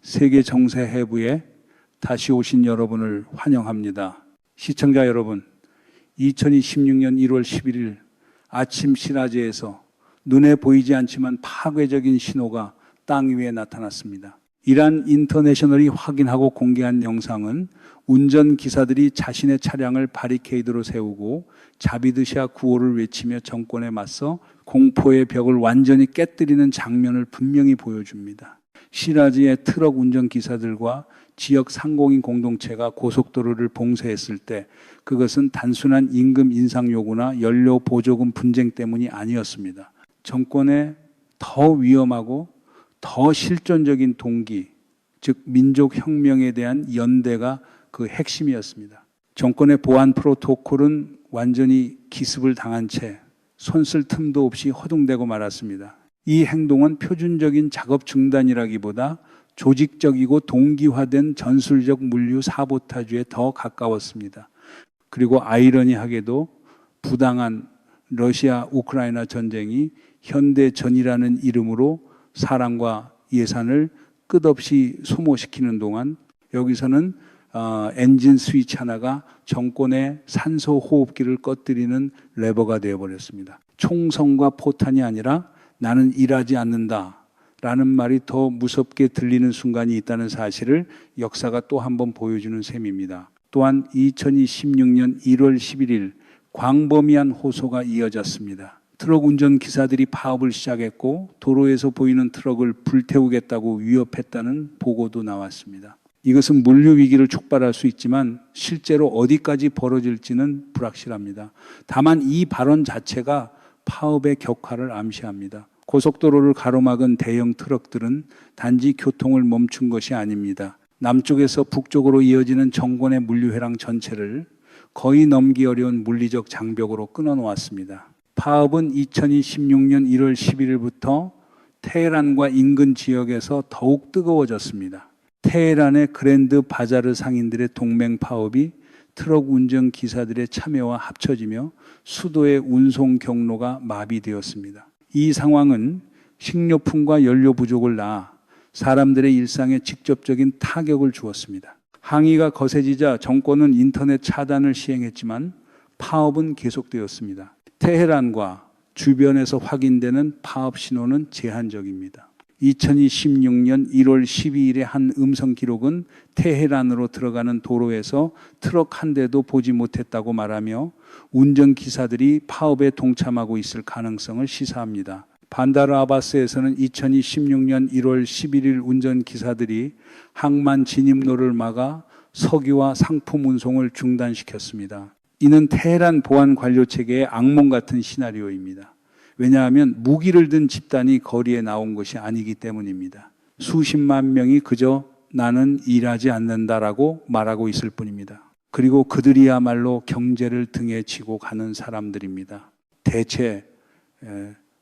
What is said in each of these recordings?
세계 정세 해부에 다시 오신 여러분을 환영합니다. 시청자 여러분, 2016년 1월 11일 아침 시라즈에서 눈에 보이지 않지만 파괴적인 신호가 땅 위에 나타났습니다. 이란 인터내셔널이 확인하고 공개한 영상은 운전기사들이 자신의 차량을 바리케이드로 세우고 자비드샤 구호를 외치며 정권에 맞서 공포의 벽을 완전히 깨뜨리는 장면을 분명히 보여줍니다. 시라즈의 트럭 운전기사들과 지역 상공인 공동체가 고속도로를 봉쇄했을 때 그것은 단순한 임금 인상 요구나 연료 보조금 분쟁 때문이 아니었습니다. 정권의 더 위험하고 더 실존적인 동기, 즉 민족혁명에 대한 연대가 그 핵심이었습니다. 정권의 보안 프로토콜은 완전히 기습을 당한 채 손쓸 틈도 없이 허둥대고 말았습니다. 이 행동은 표준적인 작업 중단이라기보다 조직적이고 동기화된 전술적 물류 사보타주에 더 가까웠습니다. 그리고 아이러니하게도 부당한 러시아 우크라이나 전쟁이 현대전이라는 이름으로 사람과 예산을 끝없이 소모시키는 동안 여기서는 엔진 스위치 하나가 정권의 산소 호흡기를 꺼뜨리는 레버가 되어버렸습니다. 총성과 포탄이 아니라 나는 일하지 않는다 라는 말이 더 무섭게 들리는 순간이 있다는 사실을 역사가 또 한 번 보여주는 셈입니다. 또한 2016년 1월 11일 광범위한 호소가 이어졌습니다. 트럭 운전기사들이 파업을 시작했고 도로에서 보이는 트럭을 불태우겠다고 위협했다는 보고도 나왔습니다. 이것은 물류 위기를 촉발할 수 있지만 실제로 어디까지 벌어질지는 불확실합니다. 다만 이 발언 자체가 파업의 격화를 암시합니다. 고속도로를 가로막은 대형 트럭들은 단지 교통을 멈춘 것이 아닙니다. 남쪽에서 북쪽으로 이어지는 정권의 물류회랑 전체를 거의 넘기 어려운 물리적 장벽으로 끊어놓았습니다. 파업은 2016년 1월 11일부터 테헤란과 인근 지역에서 더욱 뜨거워졌습니다. 테헤란의 그랜드 바자르 상인들의 동맹 파업이 트럭 운전 기사들의 참여와 합쳐지며 수도의 운송 경로가 마비되었습니다. 이 상황은 식료품과 연료 부족을 낳아 사람들의 일상에 직접적인 타격을 주었습니다. 항의가 거세지자 정권은 인터넷 차단을 시행했지만 파업은 계속되었습니다. 테헤란과 주변에서 확인되는 파업 신호는 제한적입니다. 2016년 1월 12일의 한 음성 기록은 테헤란으로 들어가는 도로에서 트럭 한 대도 보지 못했다고 말하며 운전기사들이 파업에 동참하고 있을 가능성을 시사합니다. 반다르 아바스에서는 2016년 1월 11일 운전기사들이 항만 진입로를 막아 석유와 상품 운송을 중단시켰습니다. 이는 테헤란 보안 관료 체계의 악몽 같은 시나리오입니다. 왜냐하면 무기를 든 집단이 거리에 나온 것이 아니기 때문입니다. 수십만 명이 그저 나는 일하지 않는다라고 말하고 있을 뿐입니다. 그리고 그들이야말로 경제를 등에 지고 가는 사람들입니다. 대체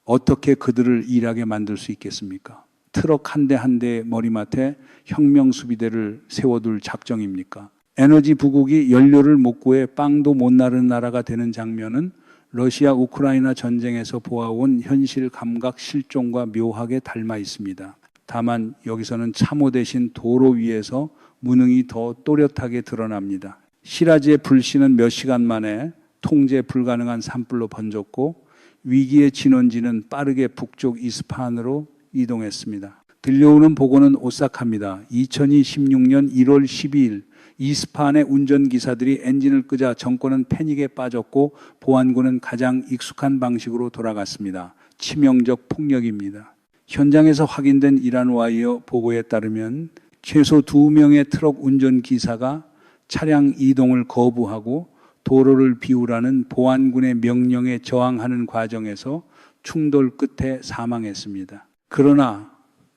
어떻게 그들을 일하게 만들 수 있겠습니까? 트럭 한 대 한 대 머리맡에 혁명수비대를 세워둘 작정입니까? 에너지 부국이 연료를 못 구해 빵도 못 나르는 나라가 되는 장면은 러시아 우크라이나 전쟁에서 보아온 현실 감각 실종과 묘하게 닮아 있습니다. 다만 여기서는 참호 대신 도로 위에서 무능이 더 또렷하게 드러납니다. 시라즈의 불씨는 몇 시간 만에 통제 불가능한 산불로 번졌고 위기의 진원지는 빠르게 북쪽 이스파한으로 이동했습니다. 들려오는 보고는 오싹합니다. 2016년 1월 12일 이스파한의 운전기사들이 엔진을 끄자 정권은 패닉에 빠졌고 보안군은 가장 익숙한 방식으로 돌아갔습니다. 치명적 폭력입니다. 현장에서 확인된 이란 와이어 보고에 따르면 최소 2명의 트럭 운전기사가 차량 이동을 거부하고 도로를 비우라는 보안군의 명령에 저항하는 과정에서 충돌 끝에 사망했습니다. 그러나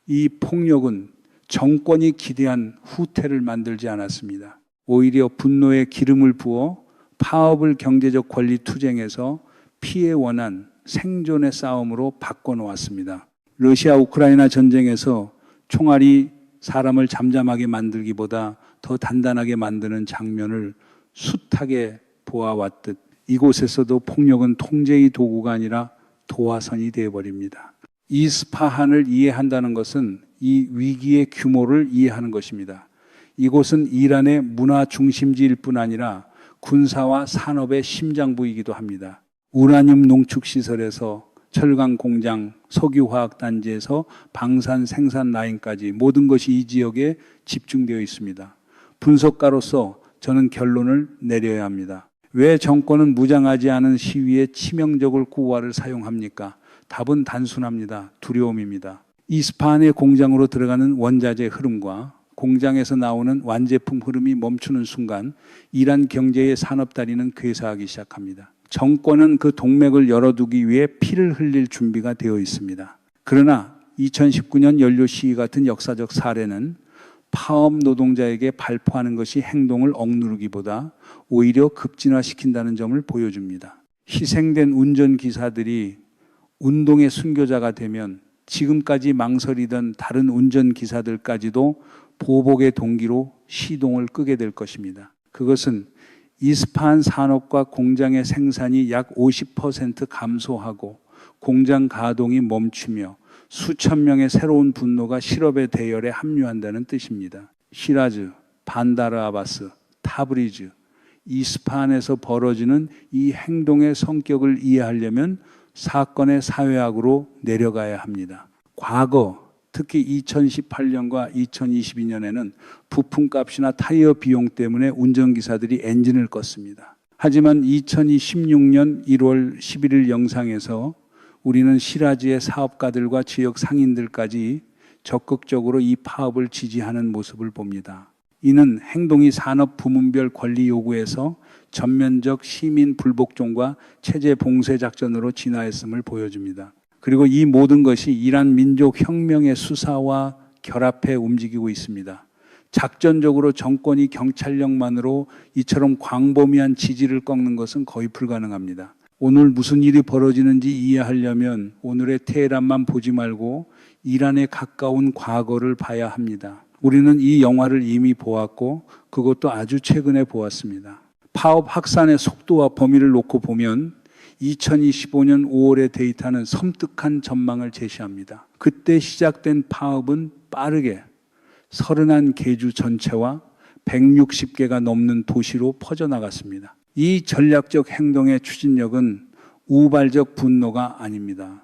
이 폭력은 정권이 기대한 후퇴를 만들지 않았습니다. 오히려 분노에 기름을 부어 파업을 경제적 권리 투쟁에서 피해 원한 생존의 싸움으로 바꿔놓았습니다. 러시아 우크라이나 전쟁에서 총알이 사람을 잠잠하게 만들기보다 더 단단하게 만드는 장면을 숱하게 보아왔듯 이곳에서도 폭력은 통제의 도구가 아니라 도화선이 되어버립니다. 이스파한을 이해한다는 것은 이 위기의 규모를 이해하는 것입니다. 이곳은 이란의 문화 중심지일 뿐 아니라 군사와 산업의 심장부이기도 합니다. 우라늄 농축시설에서 철강 공장, 석유화학 단지에서 방산 생산 라인까지 모든 것이 이 지역에 집중되어 있습니다. 분석가로서 저는 결론을 내려야 합니다. 왜 정권은 무장하지 않은 시위에 치명적을 구화를 사용합니까? 답은 단순합니다. 두려움입니다. 이스파한의 공장으로 들어가는 원자재 흐름과 공장에서 나오는 완제품 흐름이 멈추는 순간 이란 경제의 산업다리는 괴사하기 시작합니다. 정권은 그 동맥을 열어두기 위해 피를 흘릴 준비가 되어 있습니다. 그러나 2019년 연료 시위 같은 역사적 사례는 파업 노동자에게 발포하는 것이 행동을 억누르기보다 오히려 급진화시킨다는 점을 보여줍니다. 희생된 운전기사들이 운동의 순교자가 되면 지금까지 망설이던 다른 운전기사들까지도 보복의 동기로 시동을 끄게 될 것입니다. 그것은 이스파한 산업과 공장의 생산이 약 50% 감소하고 공장 가동이 멈추며 수천 명의 새로운 분노가 실업의 대열에 합류한다는 뜻입니다. 시라즈, 반다르 아바스, 타브리즈, 이스파한에서 벌어지는 이 행동의 성격을 이해하려면 사건의 사회학으로 내려가야 합니다. 과거, 특히 2018년과 2022년에는 부품값이나 타이어 비용 때문에 운전기사들이 엔진을 껐습니다. 하지만 2016년 1월 11일 영상에서 우리는 시라즈의 사업가들과 지역 상인들까지 적극적으로 이 파업을 지지하는 모습을 봅니다. 이는 행동이 산업 부문별 권리 요구에서 전면적 시민 불복종과 체제 봉쇄 작전으로 진화했음을 보여줍니다. 그리고 이 모든 것이 이란 민족 혁명의 수사와 결합해 움직이고 있습니다. 작전적으로 정권이 경찰력만으로 이처럼 광범위한 지지를 꺾는 것은 거의 불가능합니다. 오늘 무슨 일이 벌어지는지 이해하려면 오늘의 테헤란만 보지 말고 이란에 가까운 과거를 봐야 합니다. 우리는 이 영화를 이미 보았고 그것도 아주 최근에 보았습니다. 파업 확산의 속도와 범위를 놓고 보면 2025년 5월의 데이터는 섬뜩한 전망을 제시합니다. 그때 시작된 파업은 빠르게 31개주 전체와 160개가 넘는 도시로 퍼져나갔습니다. 이 전략적 행동의 추진력은 우발적 분노가 아닙니다.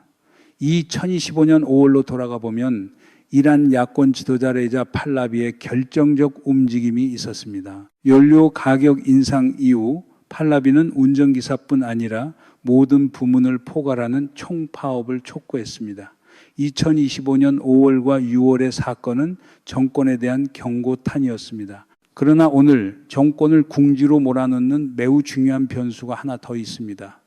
2025년 5월로 돌아가 보면 이란 야권 지도자 레자 팔라비의 결정적 움직임이 있었습니다. 연료 가격 인상 이후 팔라비는 운전기사뿐 아니라 모든 부문을 포괄하는 총파업을 촉구했습니다. 2025년 5월과 6월의 사건은 정권에 대한 경고탄이었습니다. 그러나 오늘 정권을 궁지로 몰아넣는 매우 중요한 변수가 하나 더 있습니다.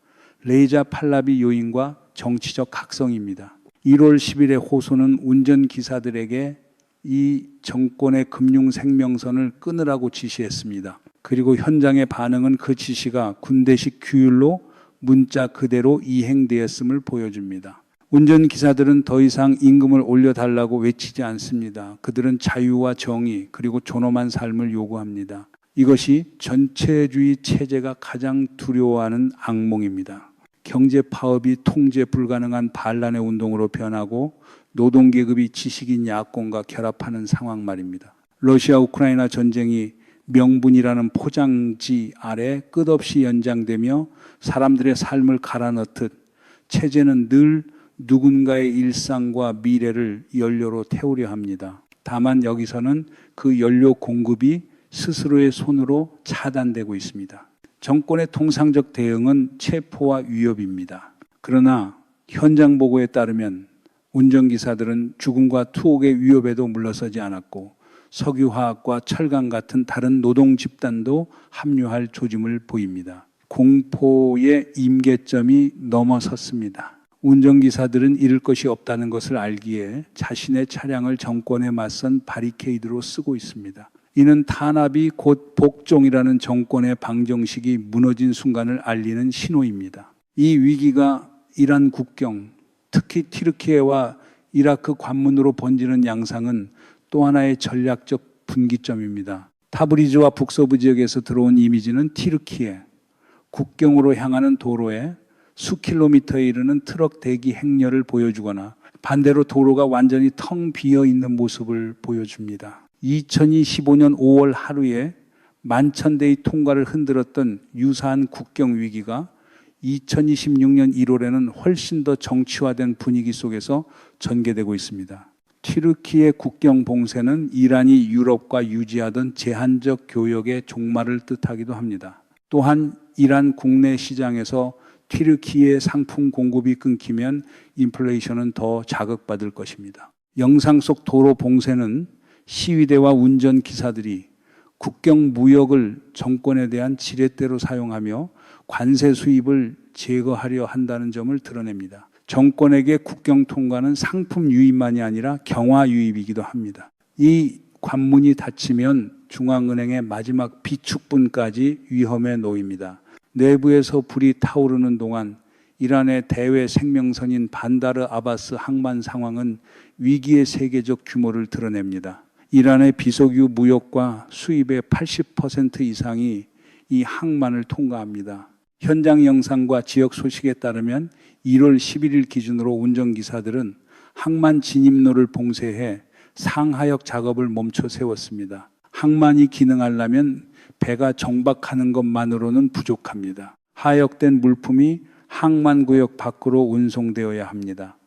레자 팔라비 요인과 정치적 각성입니다. 1월 10일의 호소는 운전기사들에게 이 정권의 금융생명선을 끊으라고 지시했습니다. 그리고 현장의 반응은 그 지시가 군대식 규율로 문자 그대로 이행되었음을 보여줍니다. 운전기사들은 더 이상 임금을 올려달라고 외치지 않습니다. 그들은 자유와 정의 그리고 존엄한 삶을 요구합니다. 이것이 전체주의 체제가 가장 두려워하는 악몽입니다. 경제 파업이 통제 불가능한 반란의 운동으로 변하고 노동계급이 지식인 야권과 결합하는 상황 말입니다. 러시아 우크라이나 전쟁이 명분이라는 포장지 아래 끝없이 연장되며 사람들의 삶을 갈아넣듯 체제는 늘 누군가의 일상과 미래를 연료로 태우려 합니다. 다만 여기서는 그 연료 공급이 스스로의 손으로 차단되고 있습니다. 정권의 통상적 대응은 체포와 위협입니다. 그러나 현장 보고에 따르면 운전기사들은 죽음과 투옥의 위협에도 물러서지 않았고 석유화학과 철강 같은 다른 노동 집단도 합류할 조짐을 보입니다. 공포의 임계점이 넘어섰습니다. 운전기사들은 잃을 것이 없다는 것을 알기에 자신의 차량을 정권에 맞선 바리케이드로 쓰고 있습니다. 이는 탄압이 곧 복종이라는 정권의 방정식이 무너진 순간을 알리는 신호입니다. 이 위기가 이란 국경, 특히 튀르키예와 이라크 관문으로 번지는 양상은 또 하나의 전략적 분기점입니다. 타브리즈와 북서부 지역에서 들어온 이미지는 튀르키예, 국경으로 향하는 도로에 수 킬로미터에 이르는 트럭 대기 행렬을 보여주거나 반대로 도로가 완전히 텅 비어 있는 모습을 보여줍니다. 2025년 5월 하루에 만천대의 통과를 흔들었던 유사한 국경 위기가 2026년 1월에는 훨씬 더 정치화된 분위기 속에서 전개되고 있습니다. 튀르키예 국경 봉쇄는 이란이 유럽과 유지하던 제한적 교역의 종말을 뜻하기도 합니다. 또한 이란 국내 시장에서 튀르키예 상품 공급이 끊기면 인플레이션은 더 자극받을 것입니다. 영상 속 도로 봉쇄는 시위대와 운전기사들이 국경 무역을 정권에 대한 지렛대로 사용하며 관세 수입을 제거하려 한다는 점을 드러냅니다. 정권에게 국경 통과는 상품 유입만이 아니라 경화 유입이기도 합니다. 이 관문이 닫히면 중앙은행의 마지막 비축분까지 위험에 놓입니다. 내부에서 불이 타오르는 동안 이란의 대외 생명선인 반다르 아바스 항만 상황은 위기의 세계적 규모를 드러냅니다. 이란의 비석유 무역과 수입의 80% 이상이 이 항만을 통과합니다. 현장 영상과 지역 소식에 따르면 1월 11일 기준으로 운전기사들은 항만 진입로를 봉쇄해 상하역 작업을 멈춰 세웠습니다. 항만이 기능하려면 배가 정박하는 것만으로는 부족합니다. 하역된 물품이 항만구역 밖으로 운송되어야 합니다.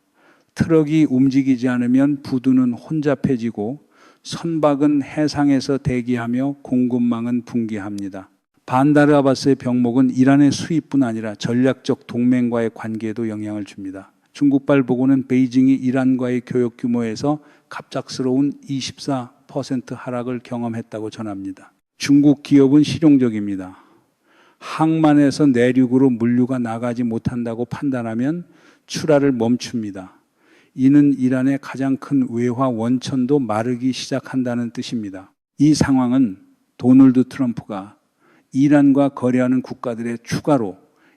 트럭이 움직이지 않으면 부두는 혼잡해지고 선박은 해상에서 대기하며 공급망은 붕괴합니다. 반다르 아바스의 병목은 이란의 수입뿐 아니라 전략적 동맹과의 관계에도 영향을 줍니다. 중국발 보고는 베이징이 이란과의 교역 규모에서 갑작스러운 24% 하락을 경험했다고 전합니다. 중국 기업은 실용적입니다. 항만에서 내륙으로 물류가 나가지 못한다고 판단하면 출하를 멈춥니다. 이는 이란의 가장 큰 외화 원천도 마르기 시작한다는 뜻입니다. 이 상황은 도널드 트럼프가 이란과 거래하는 국가들의 추가로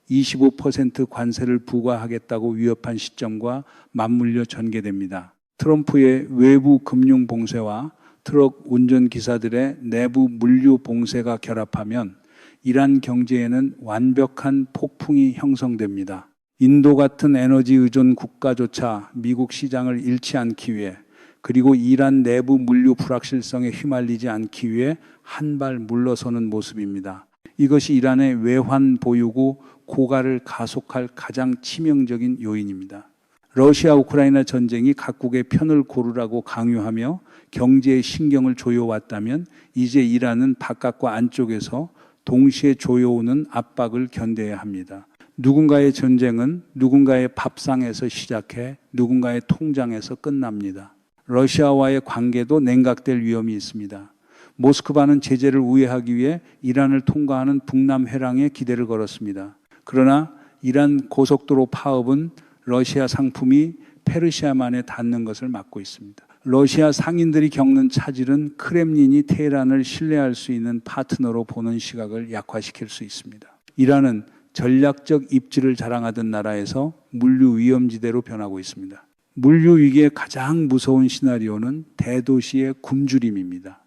25% 관세를 부과하겠다고 위협한 시점과 맞물려 전개됩니다. 트럼프의 외부 금융 봉쇄와 트럭 운전기사들의 내부 물류 봉쇄가 결합하면 이란 경제에는 완벽한 폭풍이 형성됩니다. 인도 같은 에너지 의존 국가조차 미국 시장을 잃지 않기 위해 그리고 이란 내부 물류 불확실성에 휘말리지 않기 위해 한 발 물러서는 모습입니다. 이것이 이란의 외환 보유고 고갈을 가속할 가장 치명적인 요인입니다. 러시아 우크라이나 전쟁이 각국의 편을 고르라고 강요하며 경제에 신경을 조여왔다면 이제 이란은 바깥과 안쪽에서 동시에 조여오는 압박을 견뎌야 합니다. 누군가의 전쟁은 누군가의 밥상에서 시작해 누군가의 통장에서 끝납니다. 러시아와의 관계도 냉각될 위험이 있습니다. 모스크바는 제재를 우회하기 위해 이란을 통과하는 북남 회랑에 기대를 걸었습니다. 그러나 이란 고속도로 파업은 러시아 상품이 페르시아만에 닿는 것을 막고 있습니다. 러시아 상인들이 겪는 차질은 크렘린이 테헤란을 신뢰할 수 있는 파트너로 보는 시각을 약화시킬 수 있습니다. 이란은 전략적 입지를 자랑하던 나라에서 물류 위험지대로 변하고 있습니다. 물류 위기의 가장 무서운 시나리오는 대도시의 굶주림입니다.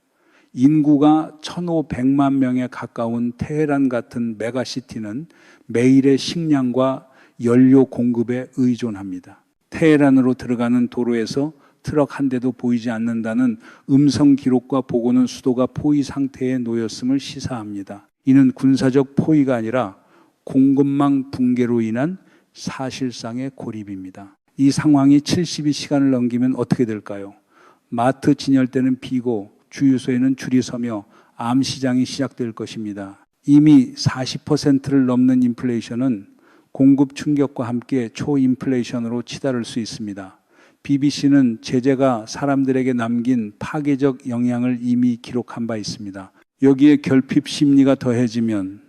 인구가 1,500만 명에 가까운 테헤란 같은 메가시티는 매일의 식량과 연료 공급에 의존합니다. 테헤란으로 들어가는 도로에서 트럭 한 대도 보이지 않는다는 음성 기록과 보고는 수도가 포위 상태에 놓였음을 시사합니다. 이는 군사적 포위가 아니라 공급망 붕괴로 인한 사실상의 고립입니다. 이 상황이 72시간을 넘기면 어떻게 될까요? 마트 진열대는 비고 주유소에는 줄이 서며 암시장이 시작될 것입니다. 이미 40%를 넘는 인플레이션은 공급 충격과 함께 초인플레이션으로 치달을 수 있습니다. BBC는 제재가 사람들에게 남긴 파괴적 영향을 이미 기록한 바 있습니다. 여기에 결핍 심리가 더해지면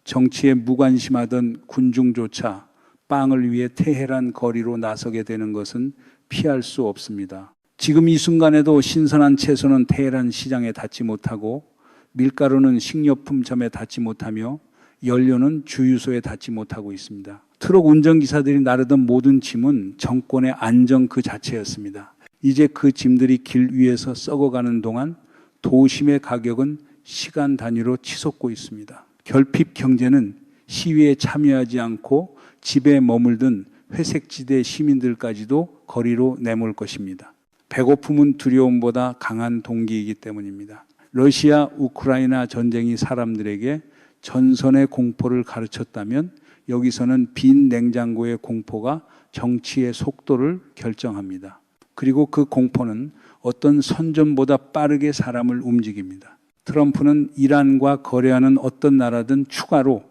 정치에 무관심하던 군중조차 빵을 위해 테헤란 거리로 나서게 되는 것은 피할 수 없습니다. 지금 이 순간에도 신선한 채소는 테헤란 시장에 닿지 못하고 밀가루는 식료품점에 닿지 못하며 연료는 주유소에 닿지 못하고 있습니다. 트럭 운전기사들이 나르던 모든 짐은 정권의 안정 그 자체였습니다. 이제 그 짐들이 길 위에서 썩어가는 동안 도심의 가격은 시간 단위로 치솟고 있습니다. 결핍 경제는 시위에 참여하지 않고 집에 머물든 회색지대 시민들까지도 거리로 내몰 것입니다. 배고픔은 두려움보다 강한 동기이기 때문입니다. 러시아 우크라이나 전쟁이 사람들에게 전선의 공포를 가르쳤다면 여기서는 빈 냉장고의 공포가 정치의 속도를 결정합니다. 그리고 그 공포는 어떤 선전보다 빠르게 사람을 움직입니다. 트럼프는 이란과 거래하는 어떤 나라든 추가로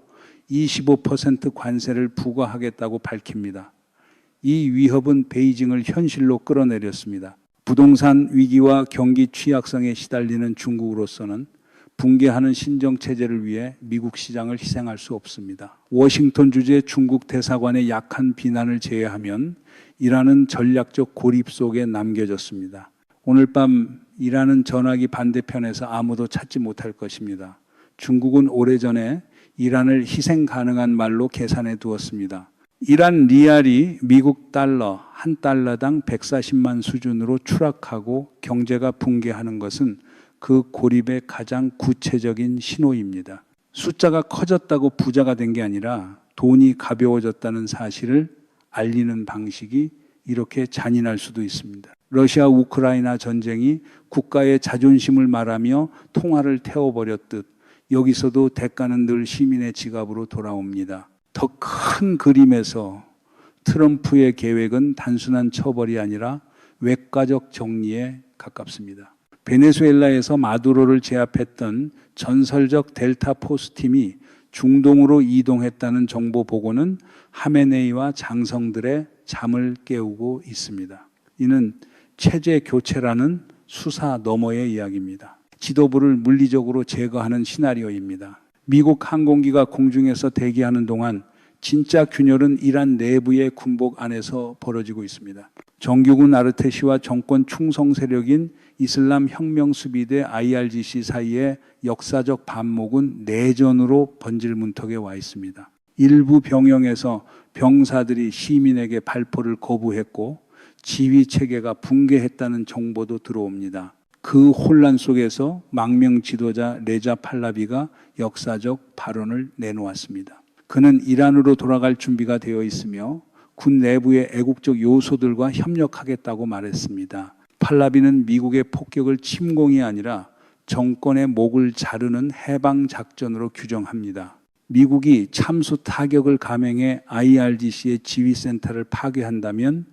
25% 관세를 부과하겠다고 밝힙니다. 이 위협은 베이징을 현실로 끌어내렸습니다. 부동산 위기와 경기 취약성에 시달리는 중국으로서는 붕괴하는 신정체제를 위해 미국 시장을 희생할 수 없습니다. 워싱턴 주재 중국 대사관의 약한 비난을 제외하면 이란은 전략적 고립 속에 남겨졌습니다. 오늘 밤 이란은 전화기 반대편에서 아무도 찾지 못할 것입니다. 중국은 오래전에 이란을 희생 가능한 말로 계산해 두었습니다. 이란 리알이 미국 달러 한 달러당 140만 수준으로 추락하고 경제가 붕괴하는 것은 그 고립의 가장 구체적인 신호입니다. 숫자가 커졌다고 부자가 된 게 아니라 돈이 가벼워졌다는 사실을 알리는 방식이 이렇게 잔인할 수도 있습니다. 러시아 우크라이나 전쟁이 국가의 자존심을 말하며 통화를 태워버렸듯 여기서도 대가는 늘 시민의 지갑으로 돌아옵니다. 더 큰 그림에서 트럼프의 계획은 단순한 처벌이 아니라 외과적 정리에 가깝습니다. 베네수엘라에서 마두로를 제압했던 전설적 델타 포스 팀이 중동으로 이동했다는 정보 보고는 하메네이와 장성들의 잠을 깨우고 있습니다. 이는 체제 교체라는 수사 너머의 이야기입니다. 지도부를 물리적으로 제거하는 시나리오입니다. 미국 항공기가 공중에서 대기하는 동안 진짜 균열은 이란 내부의 군복 안에서 벌어지고 있습니다. 정규군 아르테시와 정권 충성 세력인 이슬람 혁명수비대 IRGC 사이의 역사적 반목은 내전으로 번질 문턱에 와 있습니다. 일부 병영에서 병사들이 시민에게 발포를 거부했고 지휘 체계가 붕괴했다는 정보도 들어옵니다. 그 혼란 속에서 망명 지도자 레자 팔라비가 역사적 발언을 내놓았습니다. 그는 이란으로 돌아갈 준비가 되어 있으며 군 내부의 애국적 요소들과 협력하겠다고 말했습니다. 팔라비는 미국의 폭격을 침공이 아니라 정권의 목을 자르는 해방 작전으로 규정합니다. 미국이 참수 타격을 감행해 IRGC의 지휘센터를 파괴한다면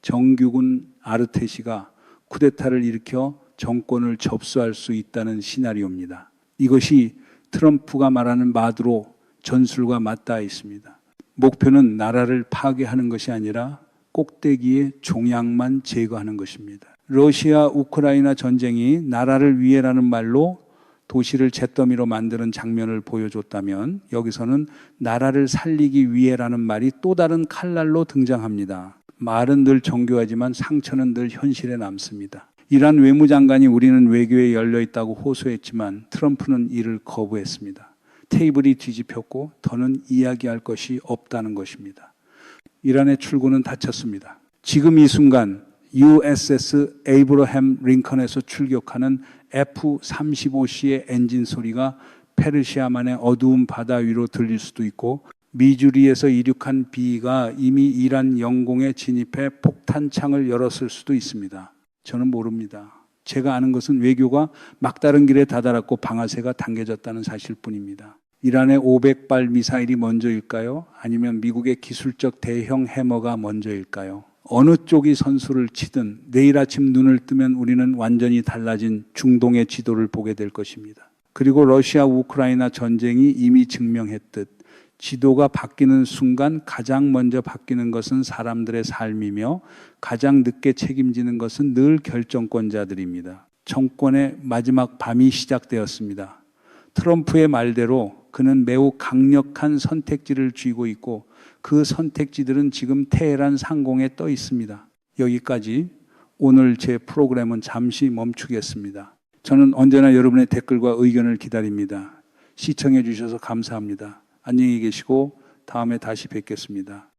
정규군 아르테시가 쿠데타를 일으켜 정권을 접수할 수 있다는 시나리오입니다. 이것이 트럼프가 말하는 마두로 전술과 맞닿아 있습니다. 목표는 나라를 파괴하는 것이 아니라 꼭대기의 종양만 제거하는 것입니다. 러시아 우크라이나 전쟁이 나라를 위해라는 말로 도시를 잿더미로 만드는 장면을 보여줬다면 여기서는 나라를 살리기 위해라는 말이 또 다른 칼날로 등장합니다. 말은 늘 정교하지만 상처는 늘 현실에 남습니다. 이란 외무장관이 우리는 외교에 열려있다고 호소했지만 트럼프는 이를 거부했습니다. 테이블이 뒤집혔고 더는 이야기할 것이 없다는 것입니다. 이란의 출구는 닫혔습니다. 지금 이 순간 USS 에이브러햄 링컨에서 출격하는 F-35C의 엔진 소리가 페르시아만의 어두운 바다 위로 들릴 수도 있고 미주리에서 이륙한 B가 이미 이란 영공에 진입해 폭탄창을 열었을 수도 있습니다. 저는 모릅니다. 제가 아는 것은 외교가 막다른 길에 다다랐고 방아쇠가 당겨졌다는 사실뿐입니다. 이란의 500발 미사일이 먼저일까요? 아니면 미국의 기술적 대형 해머가 먼저일까요? 어느 쪽이 선수를 치든 내일 아침 눈을 뜨면 우리는 완전히 달라진 중동의 지도를 보게 될 것입니다. 그리고 러시아 우크라이나 전쟁이 이미 증명했듯 지도가 바뀌는 순간 가장 먼저 바뀌는 것은 사람들의 삶이며 가장 늦게 책임지는 것은 늘 결정권자들입니다. 정권의 마지막 밤이 시작되었습니다. 트럼프의 말대로 그는 매우 강력한 선택지를 쥐고 있고 그 선택지들은 지금 테헤란 상공에 떠 있습니다. 여기까지 오늘 제 프로그램은 잠시 멈추겠습니다. 저는 언제나 여러분의 댓글과 의견을 기다립니다. 시청해 주셔서 감사합니다. 안녕히 계시고 다음에 다시 뵙겠습니다.